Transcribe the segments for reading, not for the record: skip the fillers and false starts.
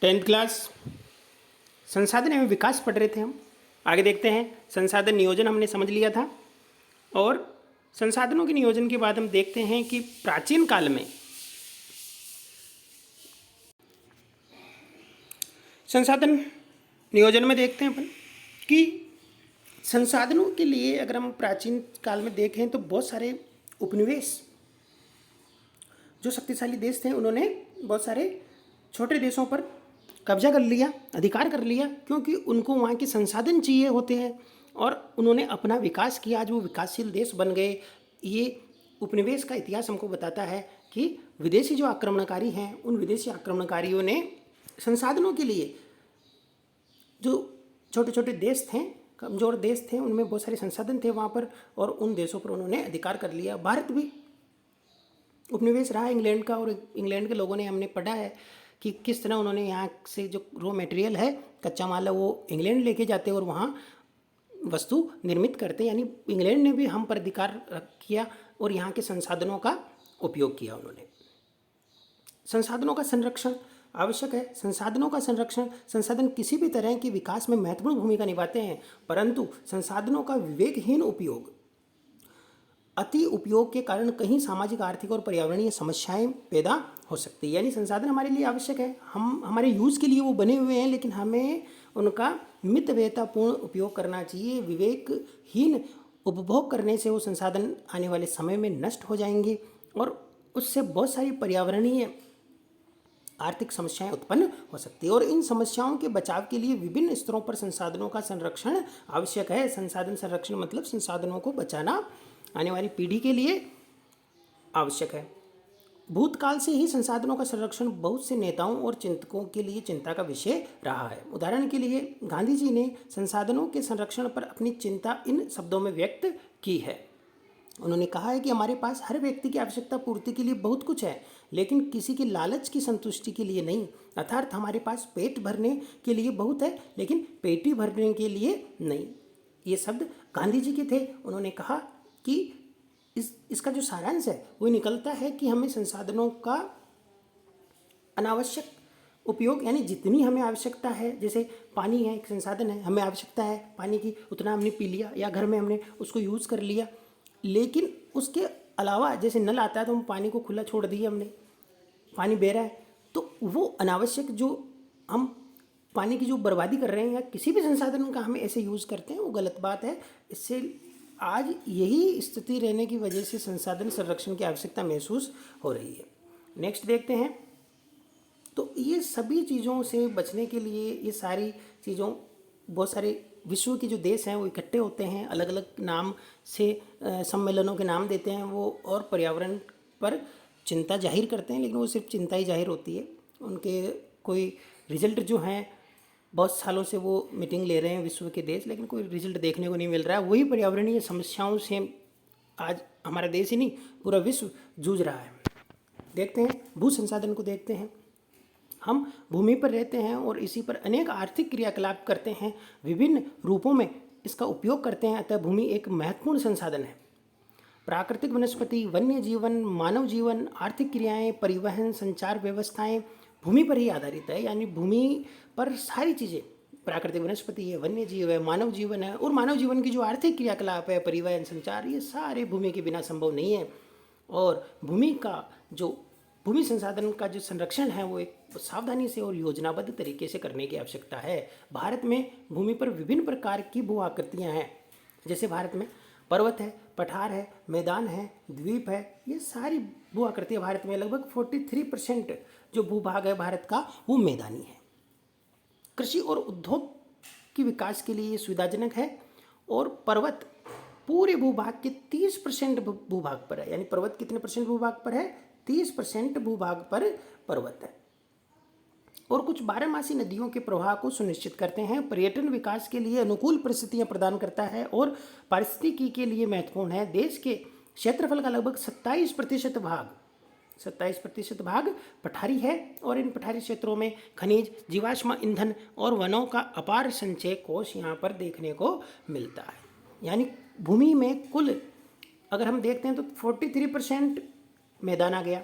Tenth class संसाधन एवं विकास पढ़ रहे थे हम। आगे देखते हैं, संसाधन नियोजन हमने समझ लिया था और संसाधनों के नियोजन के बाद हम देखते हैं कि प्राचीन काल में संसाधन नियोजन में देखते हैं अपन कि संसाधनों के लिए अगर हम प्राचीन काल में देखें तो बहुत सारे उपनिवेश, जो शक्तिशाली देश थे, उन्होंने बहुत सारे छोटे देशों पर कब्जा कर लिया, अधिकार कर लिया, क्योंकि उनको वहाँ के संसाधन चाहिए होते हैं और उन्होंने अपना विकास किया। आज वो विकासशील देश बन गए। ये उपनिवेश का इतिहास हमको बताता है कि विदेशी जो आक्रमणकारी हैं, उन विदेशी आक्रमणकारियों ने संसाधनों के लिए, जो छोटे छोटे देश थे, कमज़ोर देश थे, उनमें बहुत सारे संसाधन थे वहाँ पर, और उन देशों पर उन्होंने अधिकार कर लिया। भारत भी उपनिवेश रहा इंग्लैंड का, और इंग्लैंड के लोगों ने, हमने पढ़ा है कि किस तरह उन्होंने यहाँ से जो रॉ मटेरियल है, कच्चा माल है, वो इंग्लैंड लेके जाते और वहाँ वस्तु निर्मित करते। यानी इंग्लैंड ने भी हम पर अधिकार किया और यहाँ के संसाधनों का उपयोग किया उन्होंने। संसाधनों का संरक्षण आवश्यक है। संसाधनों का संरक्षण, संसाधन किसी भी तरह के विकास में महत्वपूर्ण भूमिका निभाते हैं, परंतु संसाधनों का विवेकहीन उपयोग, अति उपयोग के कारण कहीं सामाजिक, आर्थिक और पर्यावरणीय समस्याएं पैदा हो सकती है। यानी संसाधन हमारे लिए आवश्यक है, हम हमारे यूज़ के लिए वो बने हुए हैं, लेकिन हमें उनका मितव्ययतापूर्ण उपयोग करना चाहिए। विवेकहीन उपभोग करने से वो संसाधन आने वाले समय में नष्ट हो जाएंगे और उससे बहुत सारी पर्यावरणीय, आर्थिक समस्याएं उत्पन्न हो सकती है। और इन समस्याओं के बचाव के लिए विभिन्न स्तरों पर संसाधनों का संरक्षण आवश्यक है। संसाधन संरक्षण मतलब संसाधनों को बचाना आने वाली पीढ़ी के लिए आवश्यक है। भूतकाल से ही संसाधनों का संरक्षण बहुत से नेताओं और चिंतकों के लिए चिंता का विषय रहा है। उदाहरण के लिए गांधी जी ने संसाधनों के संरक्षण पर अपनी चिंता इन शब्दों में व्यक्त की है। उन्होंने कहा है कि हमारे पास हर व्यक्ति की आवश्यकता पूर्ति के लिए बहुत कुछ है, लेकिन किसी की लालच की संतुष्टि के लिए नहीं। अर्थात हमारे पास पेट भरने के लिए बहुत है, लेकिन पेटी भरने के लिए नहीं। ये शब्द गांधी जी के थे। उन्होंने कहा कि इसका जो सारांश है वो निकलता है कि हमें संसाधनों का अनावश्यक उपयोग, यानी जितनी हमें आवश्यकता है, जैसे पानी है, एक संसाधन है, हमें आवश्यकता है पानी की, उतना हमने पी लिया, या घर में हमने उसको यूज़ कर लिया, लेकिन उसके अलावा जैसे नल आता है तो हम पानी को खुला छोड़ दिया, हमने पानी बह रहा है, तो वो अनावश्यक जो हम पानी की जो बर्बादी कर रहे हैं या किसी भी संसाधन का हमें ऐसे यूज़ करते हैं, वो गलत बात है। इससे आज यही स्थिति रहने की वजह से संसाधन संरक्षण की आवश्यकता महसूस हो रही है। नेक्स्ट देखते हैं, तो ये सभी चीज़ों से बचने के लिए, ये सारी चीज़ों, बहुत सारे विश्व के जो देश हैं वो इकट्ठे होते हैं, अलग अलग नाम से सम्मेलनों के नाम देते हैं वो, और पर्यावरण पर चिंता जाहिर करते हैं, लेकिन वो सिर्फ चिंता ही जाहिर होती है। उनके कोई रिजल्ट जो हैं, बहुत सालों से वो मीटिंग ले रहे हैं विश्व के देश, लेकिन कोई रिजल्ट देखने को नहीं मिल रहा है। वही पर्यावरणीय समस्याओं से आज हमारा देश ही नहीं, पूरा विश्व जूझ रहा है। देखते हैं, भू संसाधन को देखते हैं। हम भूमि पर रहते हैं और इसी पर अनेक आर्थिक क्रियाकलाप करते हैं, विभिन्न रूपों में इसका उपयोग करते हैं। अतः भूमि एक महत्वपूर्ण संसाधन है। प्राकृतिक वनस्पति, वन्य जीवन, मानव जीवन, आर्थिक क्रियाएं, परिवहन, संचार व्यवस्थाएं भूमि पर ही आधारित है। यानी भूमि पर सारी चीज़ें, प्राकृतिक वनस्पति है, वन्य जीव है, मानव जीवन है, और मानव जीवन की जो आर्थिक क्रियाकलाप है, परिवहन, संचार, ये सारे भूमि के बिना संभव नहीं है। और भूमि का जो भूमि संसाधन का जो संरक्षण है वो एक सावधानी से और योजनाबद्ध तरीके से करने की आवश्यकता है। भारत में भूमि पर विभिन्न प्रकार की भू आकृतियाँ हैं। जैसे भारत में पर्वत है, पठार है, मैदान है, द्वीप है, ये सारी भू आकृतियाँ भारत में। लगभग 43% जो भूभाग है भारत का वो मैदानी है। कृषि और उद्योग की विकास के लिए ये सुविधाजनक है। और पर्वत पूरे भूभाग के 30% भूभाग पर है। यानी पर्वत कितने परसेंट भूभाग पर है? 30% भूभाग पर पर्वत है। और कुछ बारहमासी नदियों के प्रवाह को सुनिश्चित करते हैं। पर्यटन विकास के लिए अनुकूल परिस्थितियां प्रदान करता है और पारिस्थितिकी के लिए महत्वपूर्ण है। देश के क्षेत्रफल का लगभग 27% भाग पठारी है, और इन पठारी क्षेत्रों में खनिज, जीवाश्म ईंधन और वनों का अपार संचय कोष यहाँ पर देखने को मिलता है। यानी भूमि में कुल अगर हम देखते हैं तो 43% मैदान आ गया,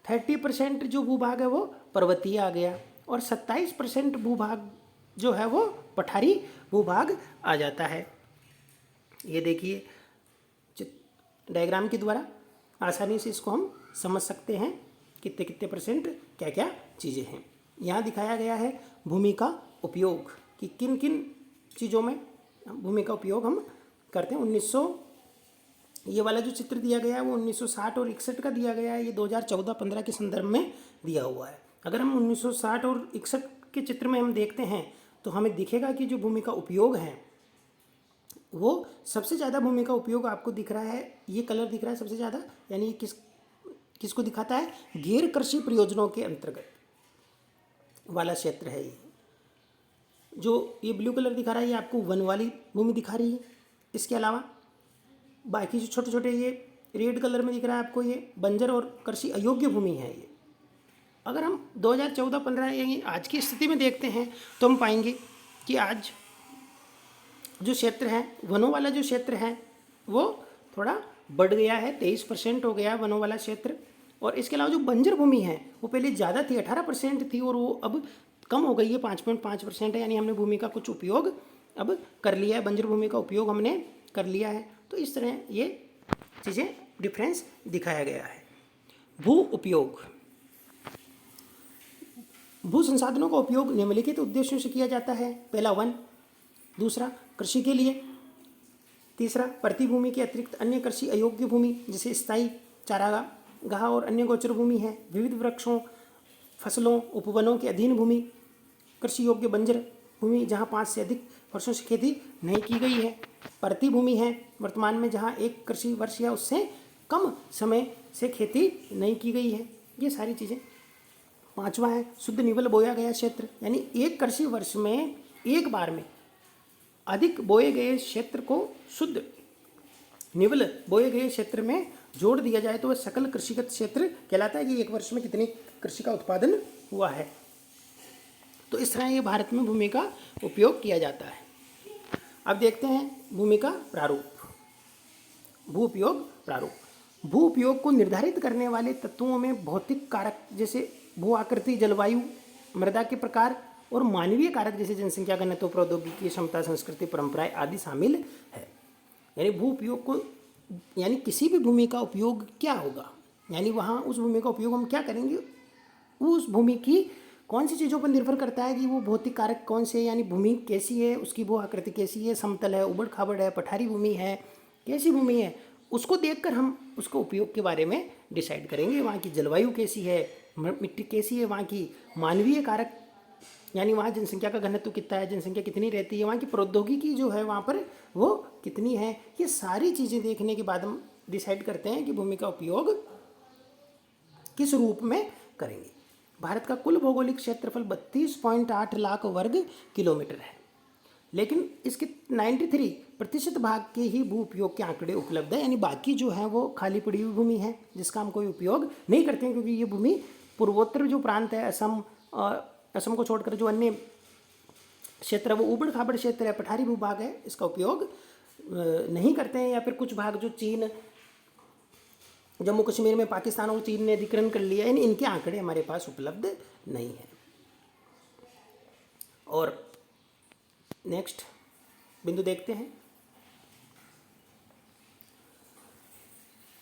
30% जो भूभाग है वो पर्वतीय आ गया, और 27% भूभाग जो है वो पठारी भूभाग आ जाता है। ये देखिए डायग्राम के द्वारा आसानी से इसको हम समझ सकते हैं कितने कितने परसेंट क्या क्या चीज़ें हैं। यहाँ दिखाया गया है भूमि का उपयोग कि किन किन चीज़ों में भूमि का उपयोग हम करते हैं। 1900 ये वाला जो चित्र दिया गया है वो 1960 और 61 का दिया गया है। ये 2014-15 के संदर्भ में दिया हुआ है। अगर हम 1960 और 61 के चित्र में हम देखते हैं तो हमें दिखेगा कि जो भूमि का उपयोग है वो सबसे ज़्यादा भूमि का उपयोग आपको दिख रहा है, ये कलर दिख रहा है सबसे ज़्यादा, यानी किसको दिखाता है, गैर कृषि प्रयोजनों के अंतर्गत वाला क्षेत्र है। ये जो ये ब्लू कलर दिखा रहा है ये आपको वन वाली भूमि दिखा रही है। इसके अलावा बाकी जो छोटे छोटे ये रेड कलर में दिख रहा है आपको ये बंजर और कृषि अयोग्य भूमि है। ये अगर हम 2014-15 यानी आज की स्थिति में देखते हैं तो हम पाएंगे कि आज जो क्षेत्र है वनों वाला जो क्षेत्र है वो थोड़ा बढ़ गया है, 23% हो गया वनों वाला क्षेत्र। और इसके अलावा जो बंजर भूमि है वो पहले ज़्यादा थी, 18% थी, और वो अब कम हो गई है, 5.5% है। यानी हमने भूमि का कुछ उपयोग अब कर लिया है, बंजर भूमि का उपयोग हमने कर लिया है। तो इस तरह ये चीज़ें डिफरेंस दिखाया गया है। भू उपयोग, भू संसाधनों का उपयोग निम्नलिखित उद्देश्यों से किया जाता है। पहला वन, दूसरा कृषि के लिए, तीसरा प्रतिभूमि के अतिरिक्त अन्य कृषि अयोग्य भूमि जैसे स्थायी चारागाह और अन्य गोचर भूमि है, विविध वृक्षों फसलों उपवनों के अधीन भूमि, कृषि योग्य बंजर भूमि जहाँ 5 से अधिक वर्षों से खेती नहीं की गई है, प्रतिभूमि है वर्तमान में जहाँ एक कृषि वर्ष या उससे कम समय से खेती नहीं की गई है। ये सारी चीज़ें। पांचवा है शुद्ध निवल बोया गया क्षेत्र, यानी एक कृषि वर्ष में एक बार में अधिक बोए गए क्षेत्र को शुद्ध निवल बोए गए क्षेत्र में जोड़ दिया जाए तो वह सकल कृषिगत क्षेत्र कहलाता है कि एक वर्ष में कितनी कृषि का उत्पादन हुआ है। तो इस तरह ये भारत में भूमि का उपयोग किया जाता है। अब देखते हैं भूमि का प्रारूप, भू उपयोग प्रारूप। भू उपयोग को निर्धारित करने वाले तत्वों में भौतिक कारक जैसे भू आकृति, जलवायु, मृदा के प्रकार और मानवीय कारक जैसे जनसंख्या, घनत्व, प्रौद्योगिकी, क्षमता, संस्कृति, परंपराएं आदि शामिल है। यानी भू उपयोग को, यानी किसी भी भूमि का उपयोग क्या होगा, यानी वहाँ उस भूमि का उपयोग हम क्या करेंगे, उस भूमि की कौन सी चीज़ों पर निर्भर करता है कि वो भौतिक कारक कौन से, यानी भूमि कैसी है, उसकी भू आकृति कैसी है, समतल है, उबड़ खाबड़ है, पठारी भूमि है, कैसी भूमि है, उसको देखकर हम उसको उपयोग के बारे में डिसाइड करेंगे। वहाँ की जलवायु कैसी है, मिट्टी कैसी है, वहाँ की मानवीय कारक यानी वहाँ जनसंख्या का घनत्व कितना है, जनसंख्या कितनी रहती है, वहाँ की प्रौद्योगिकी जो है वहाँ पर वो कितनी है। ये सारी चीज़ें देखने के बाद हम डिसाइड करते हैं कि भूमि का उपयोग किस रूप में करेंगे। भारत का कुल भौगोलिक क्षेत्रफल 32.8 लाख वर्ग किलोमीटर है, लेकिन इसके 93% भाग के ही भू उपयोग के आंकड़े उपलब्ध है, यानी बाकी जो है वो खाली पड़ी हुई भूमि है जिसका हम कोई उपयोग नहीं करते हैं, क्योंकि ये भूमि पूर्वोत्तर जो प्रांत है, असम को छोड़कर जो अन्य क्षेत्र है वो उबड़ खाबड़ क्षेत्र है, पठारी भूभाग है, इसका उपयोग नहीं करते हैं। या फिर कुछ भाग जो चीन, जम्मू कश्मीर में पाकिस्तान और चीन ने अधिग्रहण कर लिया, यानी इनके आंकड़े हमारे पास उपलब्ध नहीं है। और नेक्स्ट बिंदु देखते हैं,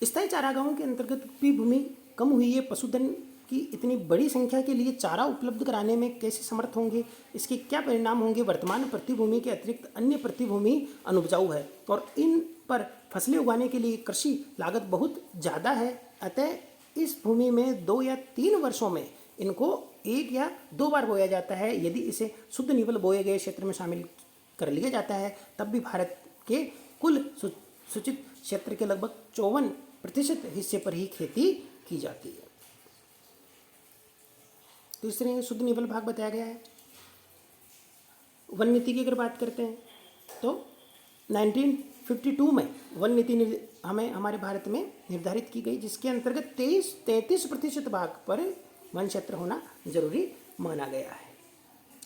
स्थायी चारागाहों के अंतर्गत भी भूमि कम हुई है। पशुधन की इतनी बड़ी संख्या के लिए चारा उपलब्ध कराने में कैसे समर्थ होंगे, इसके क्या परिणाम होंगे। वर्तमान प्रतिभूमि के अतिरिक्त अन्य प्रतिभूमि अनुपजाऊ है और इन पर फसलें उगाने के लिए कृषि लागत बहुत ज़्यादा है। अतः इस भूमि में 2 या 3 वर्षों में इनको 1 या 2 बार बोया जाता है। यदि इसे शुद्ध निवल बोए गए क्षेत्र में शामिल कर लिया जाता है तब भी भारत के कुल सूचित क्षेत्र के लगभग 54% हिस्से पर ही खेती की जाती है। तो इस तरह शुद्ध निवल भाग बताया गया है। वन नीति की अगर बात करते हैं तो 1952 में वन नीति हमें हमारे भारत में निर्धारित की गई, जिसके अंतर्गत 33% भाग पर वन क्षेत्र होना जरूरी माना गया है।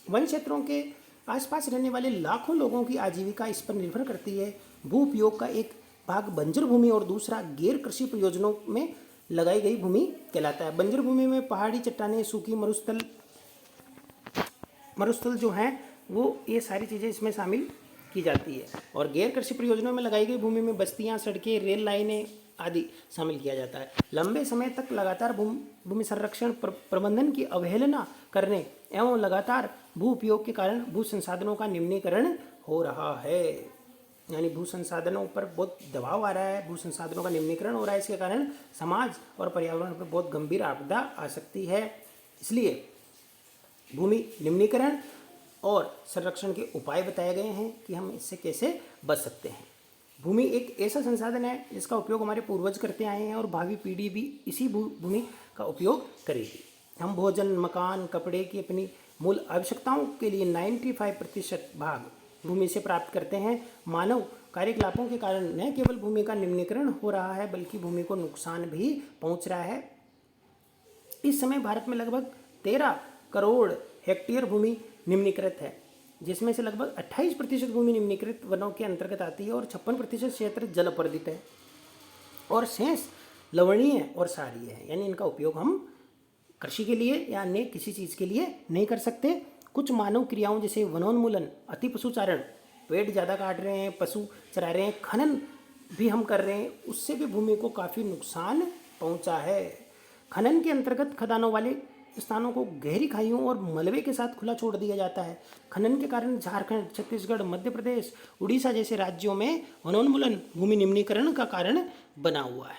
वन क्षेत्रों के आसपास रहने वाले लाखों लोगों की आजीविका इस पर निर्भर करती है। भू उपयोग का एक भाग बंजर भूमि और दूसरा गैर कृषि प्रयोजनों में लगाई गई भूमि कहलाता है। बंजर भूमि में पहाड़ी चट्टानें, सूखी मरुस्थल, मरुस्थल जो हैं वो ये सारी चीज़ें इसमें शामिल की जाती है। और गैर कृषि परियोजनाओं में लगाई गई भूमि में बस्तियां, सड़कें, रेल लाइनें आदि शामिल किया जाता है। लंबे समय तक लगातार भूमि संरक्षण प्रबंधन की अवहेलना करने एवं लगातार भू उपयोग के कारण भू संसाधनों का निम्नीकरण हो रहा है। यानी भू संसाधनों पर बहुत दबाव आ रहा है, भू संसाधनों का निम्नीकरण हो रहा है, इसके कारण समाज और पर्यावरण पर बहुत गंभीर आपदा आ सकती है। इसलिए भूमि निम्नीकरण और संरक्षण के उपाय बताए गए हैं कि हम इससे कैसे बच सकते हैं। भूमि एक ऐसा संसाधन है जिसका उपयोग हमारे पूर्वज करते आए हैं और भावी पीढ़ी भी इसी भूमि का उपयोग करेगी। हम भोजन, मकान, कपड़े की अपनी मूल आवश्यकताओं के लिए 95% भाग भूमि से प्राप्त करते हैं। मानव कार्यकलापों के कारण न केवल भूमि का निम्नीकरण हो रहा है बल्कि भूमि को नुकसान भी पहुंच रहा है। इस समय भारत में लगभग 13 करोड़ हेक्टेयर भूमि निम्नीकृत है, जिसमें से लगभग 28% भूमि निम्नीकृत वनों के अंतर्गत आती है और 56% क्षेत्र जल अपर्दित है और शेष लवणीय और क्षारीय है। यानी इनका उपयोग हम कृषि के लिए या अन्य किसी चीज़ के लिए नहीं कर सकते। कुछ मानव क्रियाओं जैसे वनोन्मूलन, अति पशुचारण, पेड़ ज़्यादा काट रहे हैं, पशु चरा रहे हैं, खनन भी हम कर रहे हैं, उससे भी भूमि को काफ़ी नुकसान पहुंचा है। खनन के अंतर्गत खदानों वाले स्थानों को गहरी खाइयों और मलबे के साथ खुला छोड़ दिया जाता है। खनन के कारण झारखंड, छत्तीसगढ़, मध्य प्रदेश, उड़ीसा जैसे राज्यों में वनोन्मूलन भूमि निम्नीकरण का कारण बना हुआ है,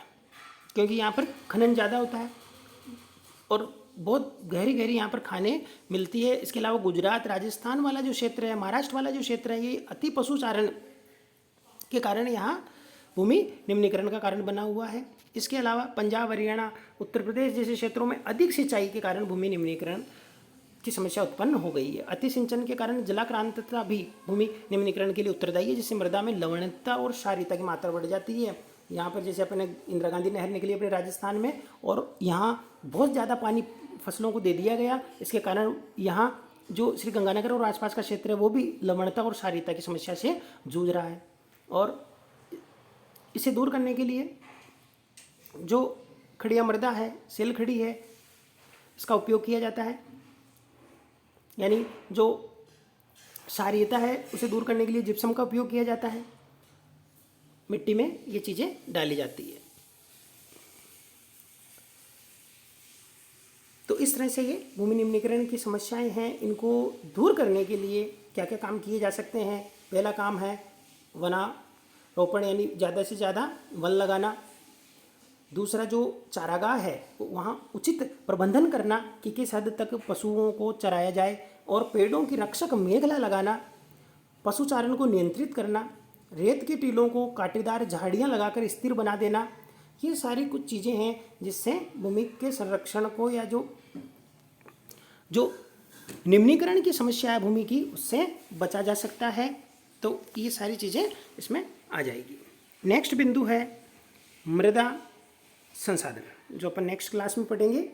क्योंकि यहाँ पर खनन ज़्यादा होता है और बहुत गहरी गहरी यहाँ पर खाने मिलती है। इसके अलावा गुजरात, राजस्थान वाला जो क्षेत्र है, महाराष्ट्र वाला जो क्षेत्र है, ये अति पशुचारण के कारण यहाँ भूमि निम्नीकरण का कारण बना हुआ है। इसके अलावा पंजाब, हरियाणा, उत्तर प्रदेश जैसे क्षेत्रों में अधिक सिंचाई के कारण भूमि निम्नीकरण की समस्या उत्पन्न हो गई है। अति सिंचन के कारण जलाक्रांतता भी भूमि निम्नीकरण के लिए उत्तरदायी है, जिससे मृदा में लवणता और क्षारीयता की मात्रा बढ़ जाती है। यहाँ पर जैसे अपने इंदिरा गांधी नहर निकली अपने राजस्थान में और यहाँ बहुत ज़्यादा पानी फसलों को दे दिया गया। इसके कारण यहाँ जो श्री गंगानगर और आसपास का क्षेत्र है वो भी लवणता और क्षारीयता की समस्या से जूझ रहा है। और इसे दूर करने के लिए जो खड़िया मृदा है, सेल खड़ी है, इसका उपयोग किया जाता है। यानी जो क्षारीयता है उसे दूर करने के लिए जिप्सम का उपयोग किया जाता है। मिट्टी में ये चीज़ें डाली जाती है। तो इस तरह से ये भूमि निम्नीकरण की समस्याएं हैं, इनको दूर करने के लिए क्या क्या काम किए जा सकते हैं। पहला काम है वनारोपण, यानी ज़्यादा से ज़्यादा वन लगाना। दूसरा जो चारागाह है वहाँ उचित प्रबंधन करना कि किस हद तक पशुओं को चराया जाए, और पेड़ों की रक्षक मेखला लगाना, पशुचारण को नियंत्रित करना, रेत के टीलों को कांटेदार झाड़ियाँ लगाकर स्थिर बना देना। ये सारी कुछ चीज़ें हैं जिससे भूमि के संरक्षण को या जो निम्नीकरण की समस्या है भूमि की उससे बचा जा सकता है। तो ये सारी चीज़ें इसमें आ जाएगी। नेक्स्ट बिंदु है मृदा संसाधन, जो अपन नेक्स्ट क्लास में पढ़ेंगे।